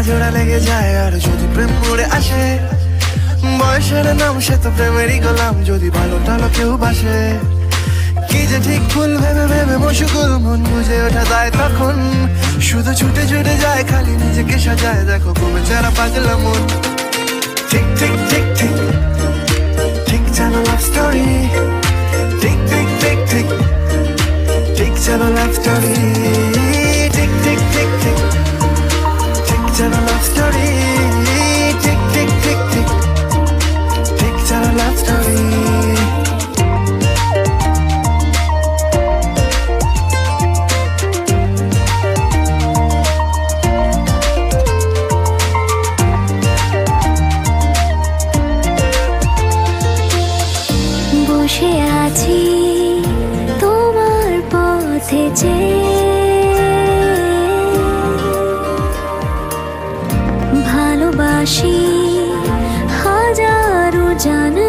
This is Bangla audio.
জোড়া লেগে যায় আর যদি প্রেম পড়ে আসে, বয়সের নাম সে তো প্রেমেরই গোলাম, যদি ভালো টালো কেউ বাসে। কি যে ঠিক ভুল ভেবে ভেবে মশুকুল, মন বুঝে ওঠা যায় তখন, শুধু ছুটে ছুটে যায় খালি নিজেকে সাজায়, দেখো কমে যারা পাগলা মন। ঠিক ঠিক ঠিক ঠিক ঠিক যেন লাভ স্টোরি, ঠিক ঠিক ঠিক ঠিক ঠিক যেন লাভ স্টোরি, ঠিক ঠিক ঠিক ঠিক ঠিক যেন লাভ স্টোরি, ঠিক ঠিক ঠিক ঠিক ঠিক যেন লাভ স্টোরি। বসে আছি তোমার পথে ভালোবাসি হাজারো জানা